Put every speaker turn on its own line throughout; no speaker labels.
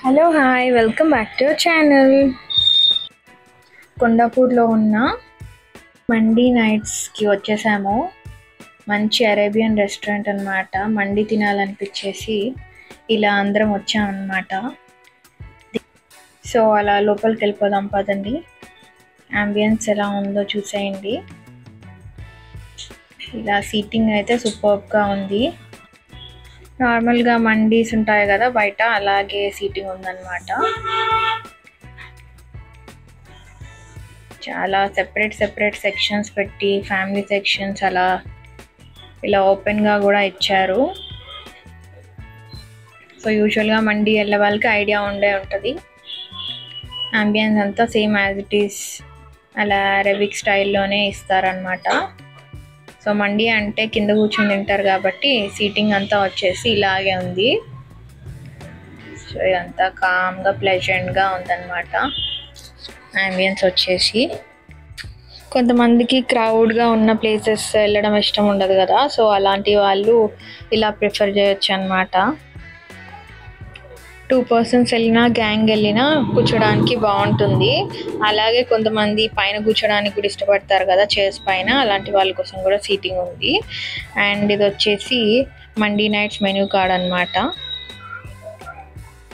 Hello hi welcome back to your channel. కొండాపూర్లో ఉన్న మండీ నైట్స్కి వచ్చేసాము. మంచి అరేబియన్ రెస్టారెంట్ అనమాట. మండీ తినాలనిపించేసి ఇలా అందరం వచ్చామన్నమాట. సో అలా లోపలికి వెళ్ళిపోదాం పదండి. అంబియన్స్ ఎలా ఉందో చూసేయండి. ఇలా సీటింగ్ అయితే సూపర్గా ఉంది. నార్మల్గా మండీస్ ఉంటాయి కదా బయట, అలాగే సీటింగ్ ఉందన్నమాట. చాలా సెపరేట్ సెక్షన్స్ పెట్టి ఫ్యామిలీ సెక్షన్స్ అలా ఇలా ఓపెన్గా కూడా ఇచ్చారు. సో యూజువల్గా మండీ వెళ్ళే వాళ్ళకి ఐడియా ఉంటుంది. అంబియన్స్ అంతా సేమ్ యాజ్ ఇట్ ఈస్ అలా అరబిక్ స్టైల్లోనే ఇస్తారనమాట. సో మండీ అంటే కింద కూర్చొని తింటారు కాబట్టి సీటింగ్ అంతా వచ్చేసి ఇలాగే ఉంది. సో ఇదంతా కామ్గా ప్లెజెంట్గా ఉందన్నమాట. అంబియన్స్ వచ్చేసి కొంతమందికి క్రౌడ్గా ఉన్న ప్లేసెస్ వెళ్ళడం ఇష్టం ఉండదు కదా, సో అలాంటి వాళ్ళు ఇలా ప్రిఫర్ చేయొచ్చు అనమాట. 2 persons వెళ్ళినా గ్యాంగ్ వెళ్ళినా కూర్చోడానికి బాగుంటుంది. అలాగే కొంతమంది పైన కూర్చోడానికి కూడా ఇష్టపడతారు కదా చైర్స్ పైన, అలాంటి వాళ్ళ కోసం కూడా సీటింగ్ ఉంది. అండ్ ఇది వచ్చేసి మండీ నైట్స్ మెనూ కార్డ్ అనమాట.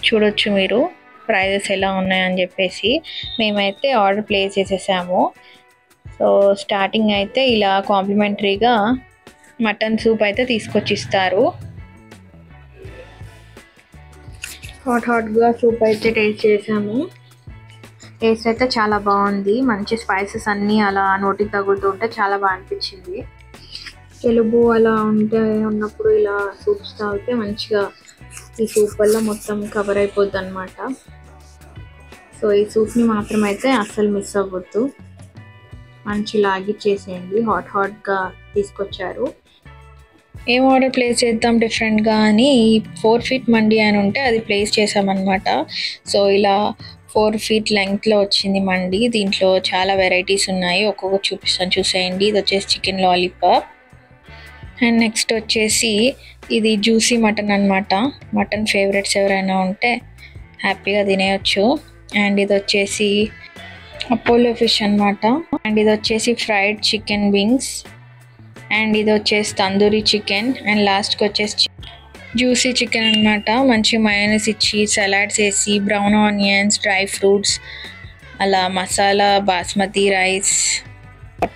చూడొచ్చు మీరు ప్రైజెస్ ఎలా ఉన్నాయని చెప్పేసి. మేమైతే ఆర్డర్ ప్లేస్ చేసేసాము. సో స్టార్టింగ్ అయితే ఇలా కాంప్లిమెంటరీగా మటన్ సూప్ అయితే తీసుకొచ్చి ఇస్తారు. హాట్గా సూప్ అయితే టేస్ట్ చేసాము. టేస్ట్ అయితే చాలా బాగుంది. మంచి స్పైసెస్ అన్నీ అలా నోటికి తగులుతుంటే చాలా బాగా అనిపించింది. తెలుగు అలా ఉన్నప్పుడు ఇలా సూప్స్ తాగితే మంచిగా ఈ సూప్ వల్ల మొత్తం కవర్ అయిపోద్ది అనమాట. సో ఈ సూప్ని మాత్రం అయితే అస్సలు మిస్ అవ్వద్దు. మంచి లాగిచ్చేసేయండి. హాట్గా తీసుకొచ్చారు. ఏం ఆర్డర్ ప్లేస్ చేద్దాం డిఫరెంట్గా అని 4 feet మండీ అని ఉంటే అది ప్లేస్ చేసామన్నమాట. సో ఇలా 4 feet లెంగ్త్లో వచ్చింది మండీ. దీంట్లో చాలా వెరైటీస్ ఉన్నాయి, ఒక్కొక్కటి చూపిస్తాను చూసేయండి. ఇది వచ్చేసి చికెన్ లాలీపాప్. అండ్ నెక్స్ట్ వచ్చేసి ఇది జ్యూసీ మటన్ అనమాట. మటన్ ఫేవరెట్స్ ఎవరైనా ఉంటే హ్యాపీగా తినేయచ్చు. అండ్ ఇది వచ్చేసి అపోలో ఫిష్ అనమాట. అండ్ ఇది వచ్చేసి ఫ్రైడ్ చికెన్ వింగ్స్. అండ్ ఇది వచ్చేసి తందూరి చికెన్. అండ్ లాస్ట్కి వచ్చేసి జ్యూసీ చికెన్ అనమాట. మంచి మయోనీస్ ఇచ్చి సలాడ్స్ వేసి బ్రౌన్ ఆనియన్స్ డ్రై ఫ్రూట్స్ అలా మసాలా బాస్మతి రైస్.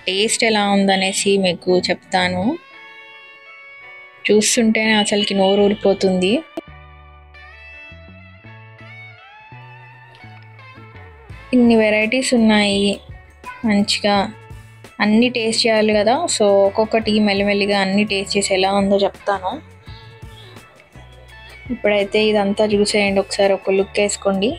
టేస్ట్ ఎలా ఉందనేసి మీకు చెప్తాను. చూస్తుంటేనే అసలుకి నోరు ఊరిపోతుంది. ఇన్ని వెరైటీస్ ఉన్నాయి, మంచిగా అన్నీ టేస్ట్ చేయాలి కదా. సో ఒక్కొక్కటి మెల్లిమెల్లిగా అన్నీ టేస్ట్ చేసి ఎలా ఉందో చెప్తాను. ఇప్పుడైతే ఇదంతా చూసేయండి, ఒకసారి ఒక లుక్ వేసుకోండి.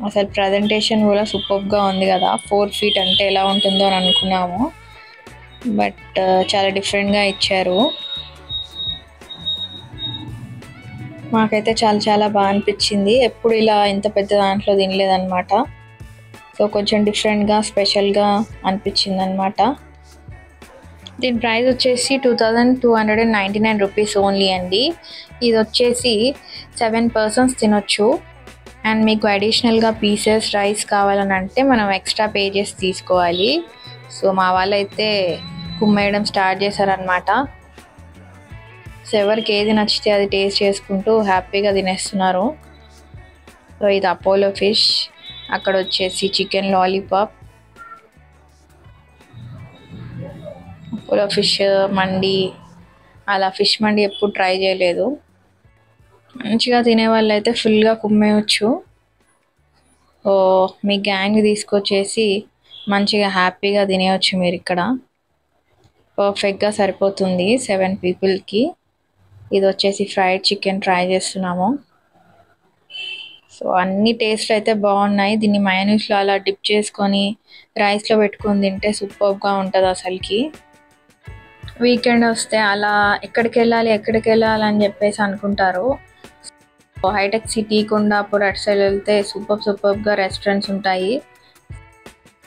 అసలు ప్రజెంటేషన్ కూడా సూపర్గా ఉంది కదా. 4 feet అంటే ఎలా ఉంటుందో అని అనుకున్నాము, బట్ చాలా డిఫరెంట్గా ఇచ్చారు. మాకైతే చాలా బాగా అనిపించింది. ఎప్పుడు ఇలా ఇంత పెద్ద దాంట్లో తినలేదన్నమాట. సో కొంచెం డిఫరెంట్గా స్పెషల్గా అనిపించింది అనమాట. దీని ప్రైస్ వచ్చేసి 2299 రూపీస్ ఓన్లీ అండి. ఇది వచ్చేసి 7 persons తినొచ్చు. అండ్ మీకు అడిషనల్గా పీసెస్ రైస్ కావాలని అంటే మనం ఎక్స్ట్రా పే చేసి తీసుకోవాలి. సో మా వాళ్ళైతే కుమ్మేయడం స్టార్ట్ చేశారనమాట. సో ఎవరికి ఏది నచ్చితే అది టేస్ట్ చేసుకుంటూ హ్యాపీగా తినేస్తున్నారు. సో ఇది అపోలో ఫిష్. అక్కడ వచ్చేసి చికెన్ లాలీపాప్. అపోలో ఫిష్ మండి, అలా ఫిష్ మండి ఎప్పుడు ట్రై చేయలేదు. మంచిగా తినే వాళ్ళు అయితే ఫుల్గా కుమ్మేయచ్చు. ఓ మీ గ్యాంగ్ తీసుకొచ్చేసి మంచిగా హ్యాపీగా తినేయచ్చు మీరు ఇక్కడ. పర్ఫెక్ట్గా సరిపోతుంది 7 peopleకి. ఇది వచ్చేసి ఫ్రైడ్ చికెన్ ట్రై చేస్తున్నాము. సో అన్ని టేస్ట్ అయితే బాగున్నాయి. దీన్ని మయోనీస్లో అలా డిప్ చేసుకొని రైస్లో పెట్టుకొని తింటే సూపర్గా ఉంటుంది అసలుకి. వీకెండ్ వస్తే అలా ఎక్కడికి వెళ్ళాలి అని చెప్పేసి అనుకుంటారు. హైటెక్ సిటీ కొండాపూర్ అటు సైడ్ వెళ్తే సూపర్గా రెస్టారెంట్స్ ఉంటాయి.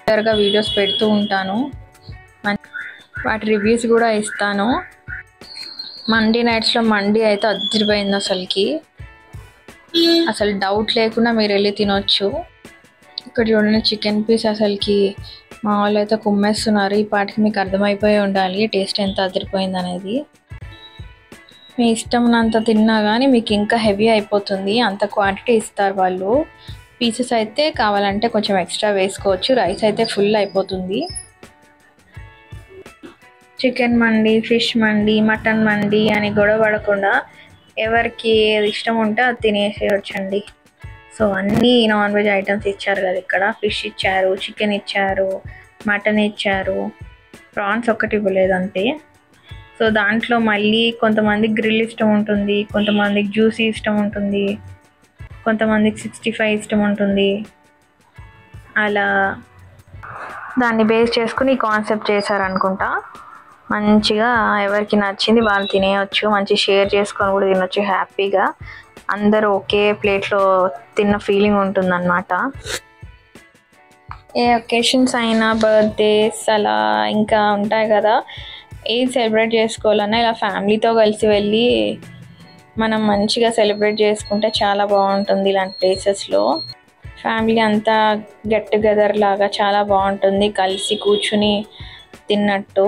క్లియర్గా వీడియోస్ పెడుతూ ఉంటాను, వాటి రివ్యూస్ కూడా ఇస్తాను. మండీ నైట్స్లో మండీ అయితే అదిరిపోయింది అసలుకి. అసలు డౌట్ లేకుండా మీరు వెళ్ళి తినొచ్చు. ఇక్కడ చూడండి చికెన్ పీస్ అసలుకి మా వాళ్ళు అయితే కుమ్మేస్తున్నారు. ఈ పాటికి మీకు అర్థమైపోయి ఉండాలి టేస్ట్ ఎంత అదిరిపోయింది అనేది. మీ ఇష్టం అంత తిన్నా కానీ మీకు ఇంకా హెవీ అయిపోతుంది, అంత క్వాంటిటీ ఇస్తారు వాళ్ళు. పీసెస్ అయితే కావాలంటే కొంచెం ఎక్స్ట్రా వేసుకోవచ్చు, రైస్ అయితే ఫుల్ అయిపోతుంది. చికెన్ మండి, ఫిష్ మండి, మటన్ మండి అని గొడవ పడకుండా ఎవరికి ఏది ఇష్టం ఉంటే అది తినేసేయచ్చండి. సో అన్నీ నాన్ వెజ్ ఐటమ్స్ ఇచ్చారు కదా ఇక్కడ. ఫిష్ ఇచ్చారు, చికెన్ ఇచ్చారు, మటన్ ఇచ్చారు, ప్రాన్స్ ఒక్కటి ఇవ్వలేదు అంతే. సో దాంట్లో మళ్ళీ కొంతమందికి గ్రిల్ ఇష్టం ఉంటుంది, కొంతమందికి జ్యూసీ ఇష్టం ఉంటుంది, కొంతమందికి 65 ఇష్టం ఉంటుంది. అలా దాన్ని బేస్ చేసుకుని ఈ కాన్సెప్ట్ చేశారనుకుంటా. మంచిగా ఎవరికి నచ్చింది వాళ్ళు తినేయచ్చు, మంచి షేర్ చేసుకొని కూడా తినొచ్చు హ్యాపీగా. అందరూ ఒకే ప్లేట్లో తిన్న ఫీలింగ్ ఉంటుందన్నమాట. ఏ ఒకేషన్స్ అయినా, బర్త్డేస్ అలా ఇంకా ఉంటాయి కదా, ఏది సెలబ్రేట్ చేసుకోవాలన్నా ఇలా ఫ్యామిలీతో కలిసి వెళ్ళి మనం మంచిగా సెలబ్రేట్ చేసుకుంటే చాలా బాగుంటుంది. ఇలాంటి ప్లేసెస్లో ఫ్యామిలీ అంతా గెట్ టుగెదర్ లాగా చాలా బాగుంటుంది, కలిసి కూర్చుని తిన్నట్టు.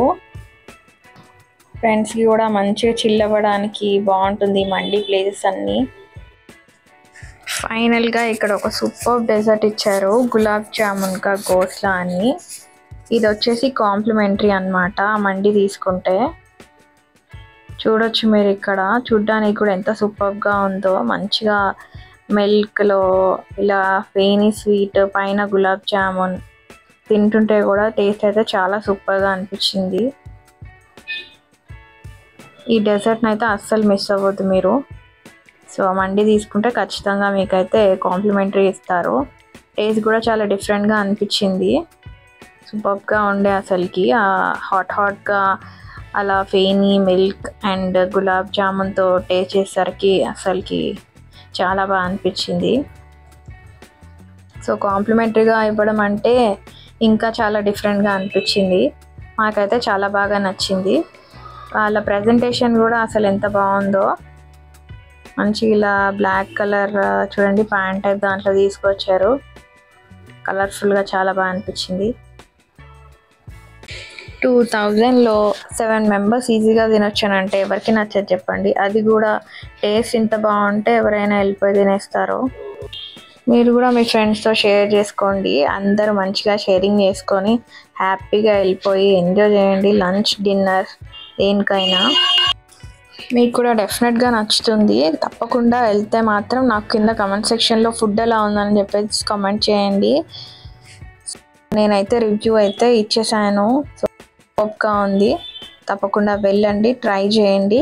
ఫ్రెండ్స్కి కూడా మంచిగా చిల్ అవ్వడానికి బాగుంటుంది మండి ప్లేసెస్ అన్నీ. ఫైనల్గా ఇక్కడ ఒక సూపర్ డెజర్ట్ ఇచ్చారు, గులాబ్ జామున్ కా గోస్లా అని. ఇది వచ్చేసి కాంప్లిమెంటరీ అన్నమాట మండి తీసుకుంటే. చూడొచ్చు మీరు ఇక్కడ, చూడ్డానికి కూడా ఎంత సూపర్గా ఉందో. మంచిగా మిల్క్లో ఇలా ఫెయినీ స్వీట్, పైన గులాబ్ జామున్, తింటుంటే కూడా టేస్ట్ అయితే చాలా సూపర్గా అనిపించింది. ఈ డెజర్ట్ని అయితే అస్సలు మిస్ అవ్వద్దు మీరు. సో మండి తీసుకుంటే ఖచ్చితంగా మీకైతే కాంప్లిమెంటరీ ఇస్తారు. టేస్ట్ కూడా చాలా డిఫరెంట్గా అనిపించింది, సూపర్గా ఉండే అసలుకి. హాట్గా అలా ఫెయినీ మిల్క్ అండ్ గులాబ్ జామున్తో టేస్ట్ చేసేసరికి అసలుకి చాలా బాగా అనిపించింది. సో కాంప్లిమెంటరీగా ఇవ్వడం అంటే ఇంకా చాలా డిఫరెంట్గా అనిపించింది. మాకైతే చాలా బాగా నచ్చింది. వాళ్ళ ప్రజెంటేషన్ కూడా అసలు ఎంత బాగుందో. మంచి ఇలా బ్లాక్ కలర్ చూడండి ప్యాంట్ అయితే దాంట్లో తీసుకొచ్చారు, కలర్ఫుల్గా చాలా బాగా అనిపించింది. 2000లో 7 మెంబర్స్ ఈజీగా తినొచ్చానంటే ఎవరికి నచ్చదు చెప్పండి. అది కూడా టేస్ట్ ఇంత బాగుంటే ఎవరైనా వెళ్ళిపోయి తినేస్తారు. మీరు కూడా మీ ఫ్రెండ్స్తో షేర్ చేసుకోండి, అందరూ మంచిగా షేరింగ్ చేసుకొని హ్యాపీగా వెళ్ళిపోయి ఎంజాయ్ చేయండి. లంచ్, డిన్నర్ దేనికైనా మీకు కూడా డెఫినెట్గా నచ్చుతుంది. తప్పకుండా వెళ్తే మాత్రం నాకు కింద కమెంట్ సెక్షన్లో ఫుడ్ ఎలా ఉందని చెప్పేసి కామెంట్ చేయండి. నేనైతే రివ్యూ అయితే ఇచ్చేసాను, సూపర్గా ఉంది. తప్పకుండా వెళ్ళండి, ట్రై చేయండి,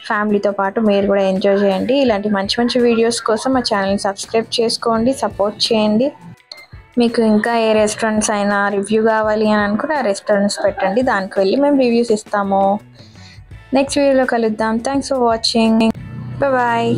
ఫ్యామిలీతో పాటు మీరు కూడా ఎంజాయ్ చేయండి. ఇలాంటి మంచి మంచి వీడియోస్ కోసం మా ఛానల్ని సబ్స్క్రైబ్ చేసుకోండి, సపోర్ట్ చేయండి. మీకు ఇంకా ఏ రెస్టారెంట్స్ అయినా రివ్యూ కావాలి అని అనుకుంటే ఆ రెస్టారెంట్స్ పెట్టండి, దానికి వెళ్ళి మేము రివ్యూస్ ఇస్తాము. నెక్స్ట్ వీడియోలో కలుద్దాం. Thanks for watching. బాయ్.